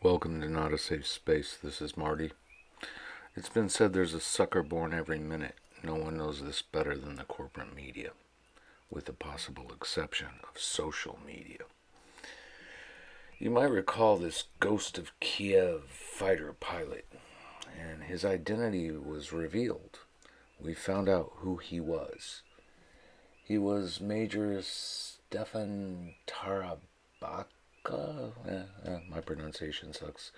Welcome to Not a Safe Space. This is Marty. It's been said there's a sucker born every minute. No one knows this better than the corporate media, with the possible exception of social media. You might recall this Ghost of Kiev fighter pilot, and his identity was revealed. We found out who he was. He was Major Stefan Tarabaka. My pronunciation sucks.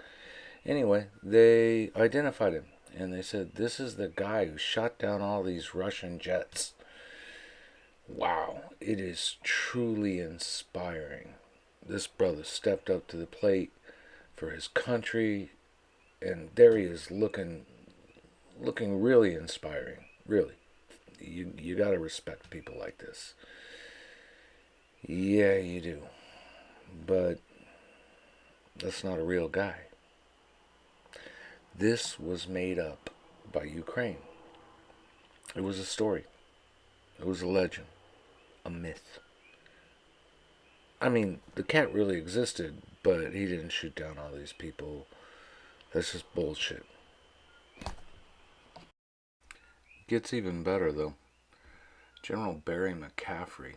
Anyway, they identified him and they said, "This is the guy who shot down all these Russian jets." Wow, it is truly inspiring. This brother stepped up to the plate for his country, and there he is looking really inspiring. Really. You got to respect people like this. Yeah, you do. But that's not a real guy. This was made up by Ukraine. It was a story. It was a legend. A myth. I mean, the cat really existed, but he didn't shoot down all these people. That's just bullshit. Gets even better, though. General Barry McCaffrey,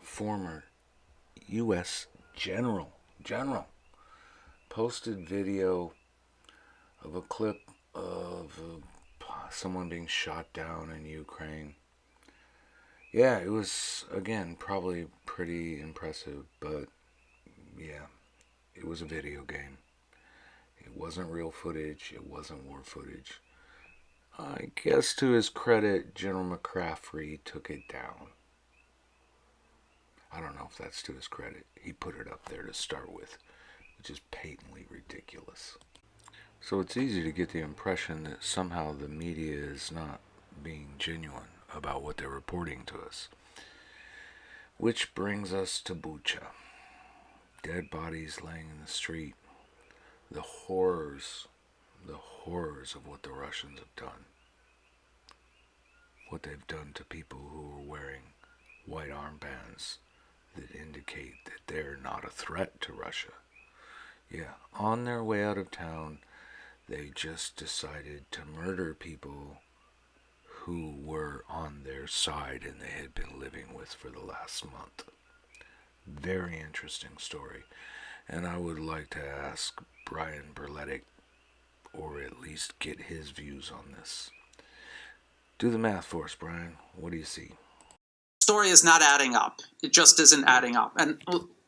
a former U.S. general, posted video of a clip of someone being shot down in Ukraine. Yeah, it was, again, probably pretty impressive, but yeah, it was a video game. It wasn't real footage. It wasn't war footage. I guess to his credit, General McCaffrey took it down. I don't know if that's to his credit. He put it up there to start with, which is patently ridiculous. So it's easy to get the impression that somehow the media is not being genuine about what they're reporting to us. Which brings us to Bucha. Dead bodies laying in the street. The horrors of what the Russians have done. What they've done to people who are wearing white armbands that indicate that they're not a threat to Russia. Yeah, on their way out of town, they just decided to murder people who were on their side and they had been living with for the last month. Very interesting story. And I would like to ask Brian Berletic, or at least get his views on this. Do the math for us, Brian. What do you see? Story is not adding up. It just isn't adding up. And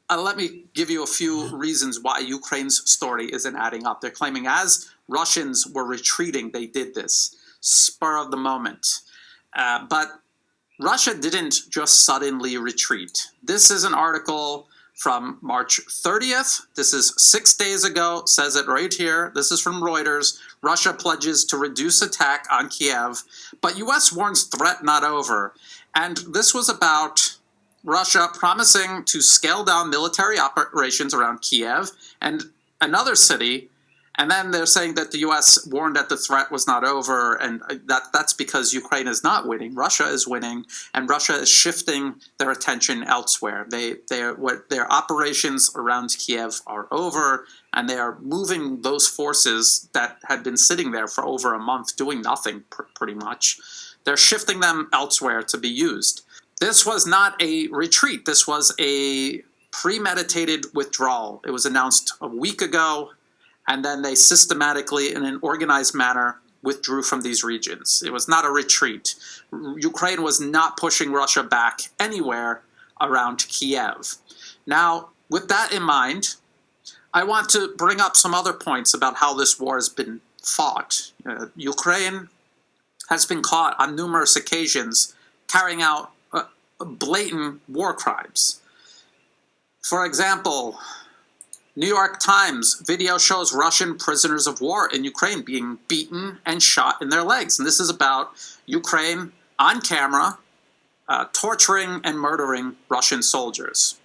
let me give you a few reasons why Ukraine's story isn't adding up. They're claiming as Russians were retreating, they did this. Spur of the moment. But Russia didn't just suddenly retreat. This is an article from March 30th. This is 6 days ago. Says it right here. This is from Reuters. Russia pledges to reduce attack on Kiev, but U.S. warns threat not over. And this was about Russia promising to scale down military operations around Kiev and another city. And then they're saying that the U.S. warned that the threat was not over, and that's because Ukraine is not winning. Russia is winning, and Russia is shifting their attention elsewhere. Their operations around Kiev are over, and they are moving those forces that had been sitting there for over a month doing nothing, pretty much. They're shifting them elsewhere to be used. This was not a retreat. This was a premeditated withdrawal. It was announced a week ago, and then they systematically, in an organized manner, withdrew from these regions. It was not a retreat. Ukraine was not pushing Russia back anywhere around Kiev. Now, with that in mind, I want to bring up some other points about how this war has been fought. Ukraine has been caught on numerous occasions carrying out blatant war crimes. For example, New York Times video shows Russian prisoners of war in Ukraine being beaten and shot in their legs. And this is about Ukraine on camera torturing and murdering Russian soldiers.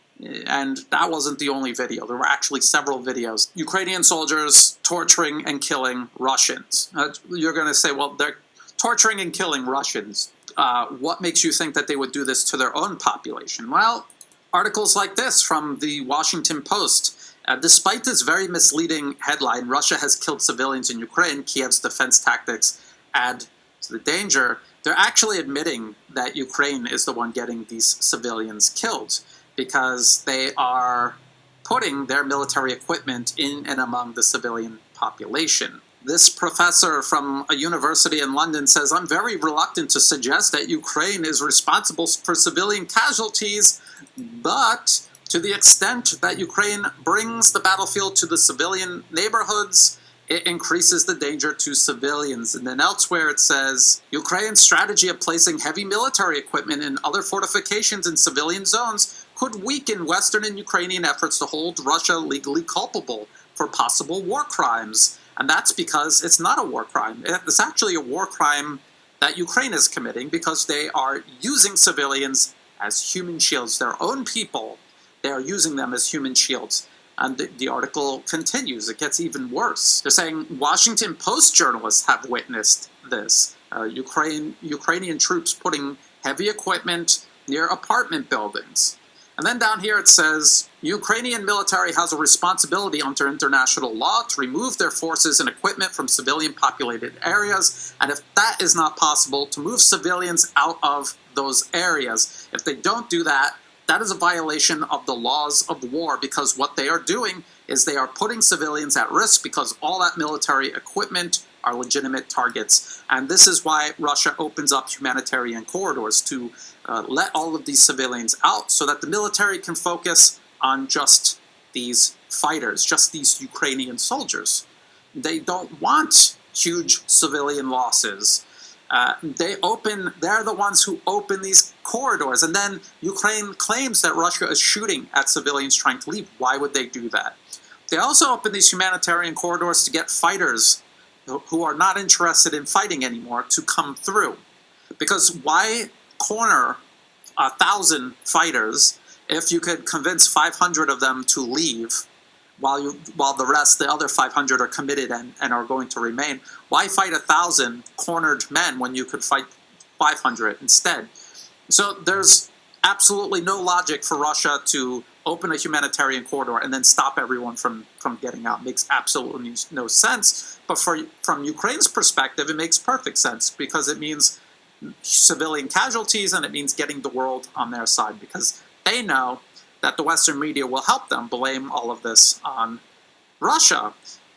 And that wasn't the only video. There were actually several videos. Ukrainian soldiers torturing and killing Russians. You're going to say, well, they're torturing and killing Russians. What makes you think that they would do this to their own population? Well, articles like this from the Washington Post Despite this very misleading headline, Russia has killed civilians in Ukraine, Kiev's defense tactics add to the danger, they're actually admitting that Ukraine is the one getting these civilians killed because they are putting their military equipment in and among the civilian population. This professor from a university in London says, I'm very reluctant to suggest that Ukraine is responsible for civilian casualties, but to the extent that Ukraine brings the battlefield to the civilian neighborhoods, it increases the danger to civilians. And then elsewhere it says, Ukraine's strategy of placing heavy military equipment and other fortifications in civilian zones could weaken Western and Ukrainian efforts to hold Russia legally culpable for possible war crimes. And that's because it's not a war crime. It's actually a war crime that Ukraine is committing because they are using civilians as human shields, their own people. They are using them as human shields. And the article continues. It gets even worse. They're saying Washington Post journalists have witnessed this. Ukrainian troops putting heavy equipment near apartment buildings. And then down here it says, Ukrainian military has a responsibility under international law to remove their forces and equipment from civilian populated areas. And if that is not possible, to move civilians out of those areas. If they don't do that, that is a violation of the laws of war, because what they are doing is they are putting civilians at risk because all that military equipment are legitimate targets. And this is why Russia opens up humanitarian corridors to let all of these civilians out so that the military can focus on just these fighters, just these Ukrainian soldiers. They don't want huge civilian losses. They're the ones who open these corridors. And then Ukraine claims that Russia is shooting at civilians trying to leave. Why would they do that? They also open these humanitarian corridors to get fighters who are not interested in fighting anymore to come through. Because why corner 1,000 fighters if you could convince 500 of them to leave while the rest, the other 500, are committed and are going to remain? Why fight 1,000 cornered men when you could fight 500 instead? So there's absolutely no logic for Russia to open a humanitarian corridor and then stop everyone from getting out. It makes absolutely no sense. But from Ukraine's perspective, it makes perfect sense because it means civilian casualties and it means getting the world on their side, because they know that the Western media will help them blame all of this on Russia.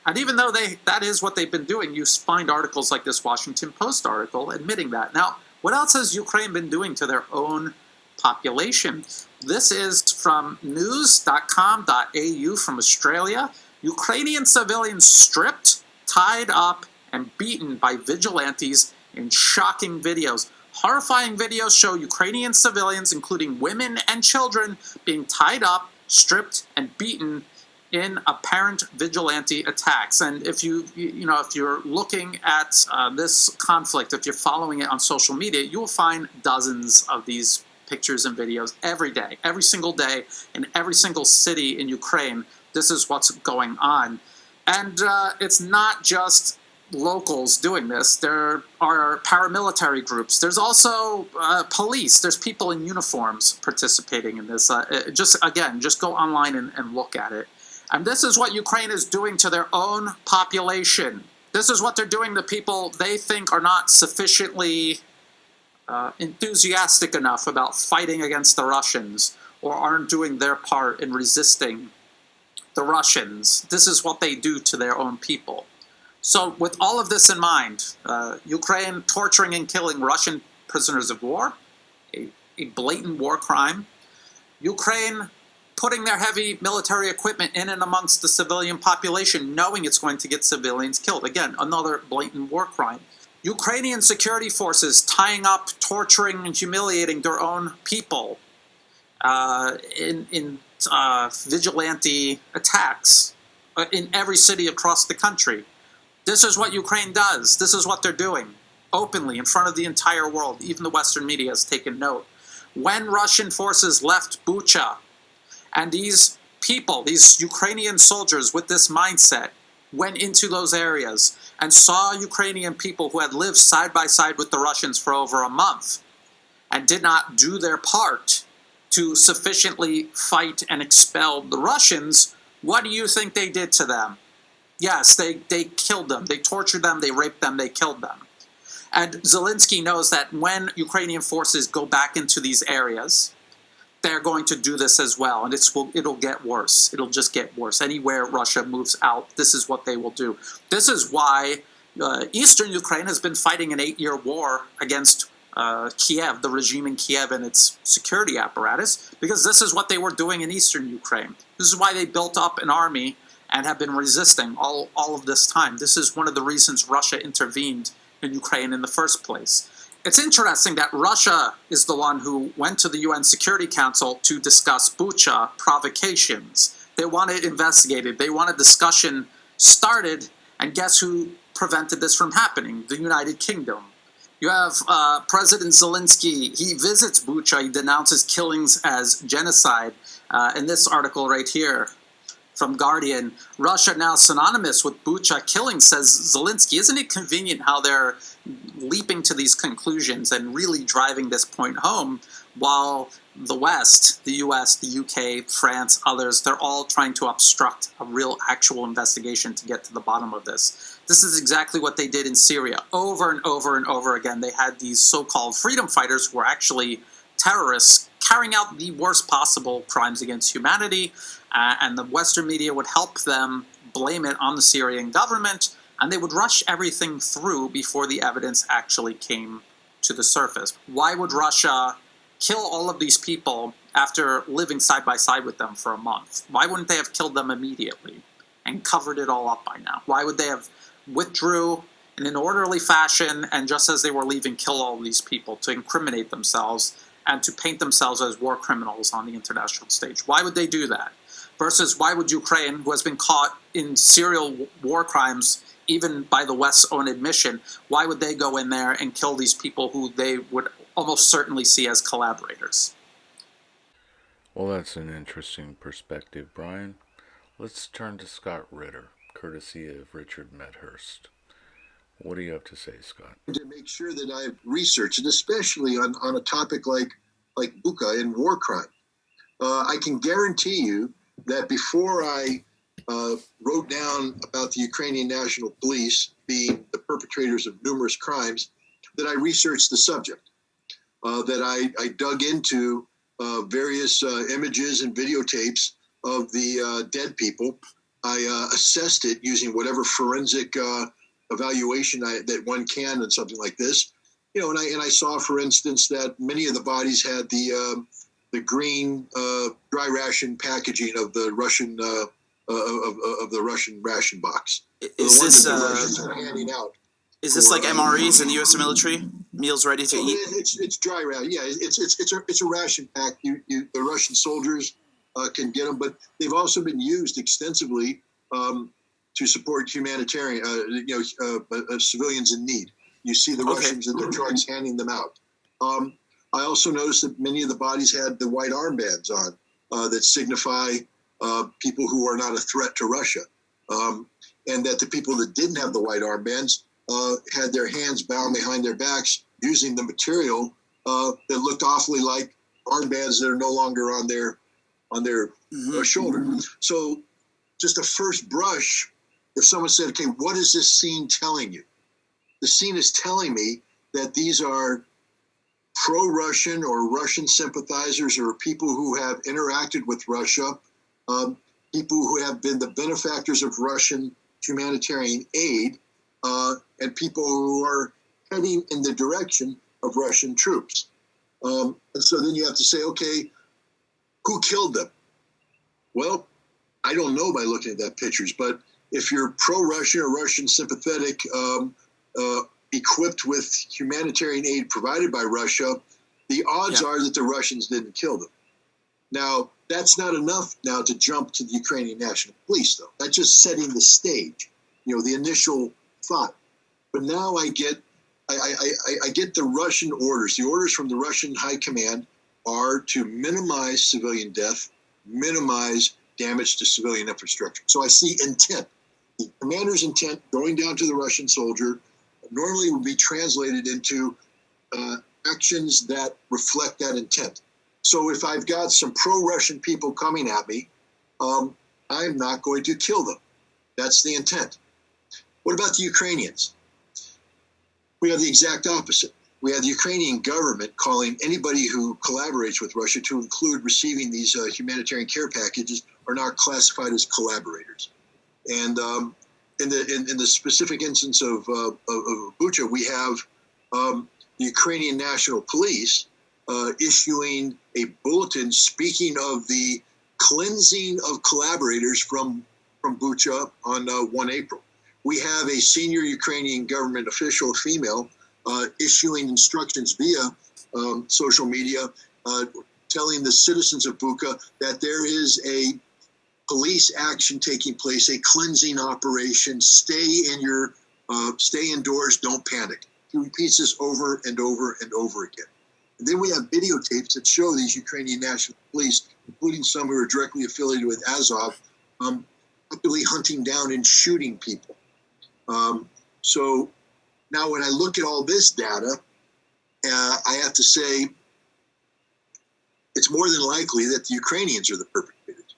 And even though that is what they've been doing, you find articles like this Washington Post article admitting that. Now, what else has Ukraine been doing to their own population? This is from news.com.au from Australia. Ukrainian civilians stripped, tied up, and beaten by vigilantes in shocking videos. Horrifying videos show Ukrainian civilians, including women and children, being tied up, stripped, and beaten in apparent vigilante attacks. And if you're looking at this conflict, if you're following it on social media, you will find dozens of these pictures and videos every day, every single day, in every single city in Ukraine. This is what's going on. And it's not just locals doing this. There are paramilitary groups. There's also police. There's people in uniforms participating in this. Just go online and look at it. And this is what Ukraine is doing to their own population. This is what they're doing to people they think are not sufficiently enthusiastic enough about fighting against the Russians or aren't doing their part in resisting the Russians. This is what they do to their own people. So with all of this in mind, Ukraine torturing and killing Russian prisoners of war, a blatant war crime. Ukraine putting their heavy military equipment in and amongst the civilian population, knowing it's going to get civilians killed. Again, another blatant war crime. Ukrainian security forces tying up, torturing, and humiliating their own people in vigilante attacks in every city across the country. This is what Ukraine does. This is what they're doing openly in front of the entire world. Even the Western media has taken note. When Russian forces left Bucha, and these people, these Ukrainian soldiers with this mindset, went into those areas and saw Ukrainian people who had lived side by side with the Russians for over a month and did not do their part to sufficiently fight and expel the Russians, What do you think they did to them? Yes, they killed them. They tortured them. They raped them. They killed them. And Zelensky knows that when Ukrainian forces go back into these areas, they're going to do this as well, and it'll get worse. It'll just get worse. Anywhere Russia moves out, this is what they will do. This is why Eastern Ukraine has been fighting an 8-year war against Kiev, the regime in Kiev and its security apparatus, because this is what they were doing in Eastern Ukraine. This is why they built up an army and have been resisting all of this time. This is one of the reasons Russia intervened in Ukraine in the first place. It's interesting that Russia is the one who went to the UN Security Council to discuss Bucha provocations. They want it investigated. They want a discussion started, and guess who prevented this from happening? The United Kingdom. You have President Zelensky. He visits Bucha. He denounces killings as genocide. In this article right here from Guardian, Russia now synonymous with Bucha killing, says Zelensky. Isn't it convenient how they're leaping to these conclusions and really driving this point home, while the West, the US, the UK, France, others, they're all trying to obstruct a real actual investigation to get to the bottom of this. This is exactly what they did in Syria. Over and over and over again, they had these so-called freedom fighters who were actually terrorists carrying out the worst possible crimes against humanity, and the Western media would help them blame it on the Syrian government, and they would rush everything through before the evidence actually came to the surface. Why would Russia kill all of these people after living side by side with them for a month? Why wouldn't they have killed them immediately and covered it all up by now? Why would they have withdrew in an orderly fashion and just as they were leaving kill all these people to incriminate themselves and to paint themselves as war criminals on the international stage? Why would they do that? Versus why would Ukraine, who has been caught in serial war crimes, even by the West's own admission, why would they go in there and kill these people who they would almost certainly see as collaborators? Well, that's an interesting perspective, Brian. Let's turn to Scott Ritter, courtesy of Richard Medhurst. What do you have to say, Scott? To make sure that I've researched, and especially on a topic like Bucha and war crime, I can guarantee you that before I wrote down about the Ukrainian National Police being the perpetrators of numerous crimes, that I researched the subject, that I dug into various images and videotapes of the dead people. I assessed it using whatever forensic evaluation that one can in something like this. You know, and I saw, for instance, that many of the bodies had the green dry ration packaging of the Russian of the Russian ration box. Is this the Russians are handing out? Is this like MREs in the U.S. military? Meals ready to eat? It's dry ration. Yeah, it's a ration pack. The Russian soldiers can get them, but they've also been used extensively to support humanitarian, civilians in need. You see the Russians and their trucks handing them out. I also noticed that many of the bodies had the white armbands on that signify people who are not a threat to Russia, and that the people that didn't have the white armbands had their hands bound behind their backs using the material that looked awfully like armbands that are no longer on their shoulder. So just a first brush, if someone said, okay, what is this scene telling you? The scene is telling me that these are pro-Russian or Russian sympathizers or people who have interacted with Russia, people who have been the benefactors of Russian humanitarian aid, and people who are heading in the direction of Russian troops. And so then you have to say, okay, who killed them? Well, I don't know by looking at that pictures, but if you're pro-Russian or Russian sympathetic, equipped with humanitarian aid provided by Russia, the odds are that the Russians didn't kill them. Now, that's not enough now to jump to the Ukrainian National Police, though. That's just setting the stage, the initial thought. But now I get the Russian orders. The orders from the Russian High Command are to minimize civilian death, minimize damage to civilian infrastructure. So I see intent. The commander's intent going down to the Russian soldier normally would be translated into actions that reflect that intent. So if I've got some pro-Russian people coming at me, I'm not going to kill them. That's the intent. What about the Ukrainians? We have the exact opposite. We have the Ukrainian government calling anybody who collaborates with Russia, to include receiving these humanitarian care packages, are not classified as collaborators. And in the specific instance of Bucha, we have the Ukrainian National Police issuing a bulletin speaking of the cleansing of collaborators from Bucha on 1 April. We have a senior Ukrainian government official, female, issuing instructions via social media, telling the citizens of Bucha that there is a police action taking place, a cleansing operation. Stay indoors, don't panic. He repeats this over and over and over again. And then we have videotapes that show these Ukrainian National Police, including some who are directly affiliated with Azov, actively hunting down and shooting people. So now when I look at all this data, I have to say it's more than likely that the Ukrainians are the perpetrators.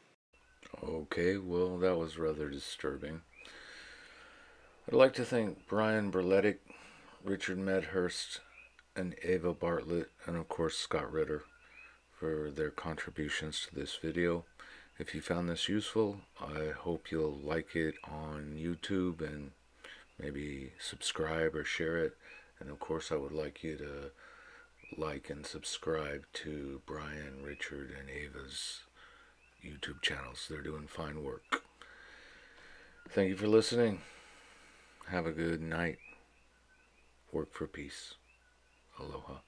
Okay, well, that was rather disturbing. I'd like to thank Brian Berletic, Richard Medhurst, and Eva Bartlett, and of course Scott Ritter, for their contributions to this video. If you found this useful, I hope you'll like it on YouTube and maybe subscribe or share it. And of course, I would like you to like and subscribe to Brian, Richard, and Ava's YouTube channels. They're doing fine work. Thank you for listening. Have a good night. Work for peace. Aloha.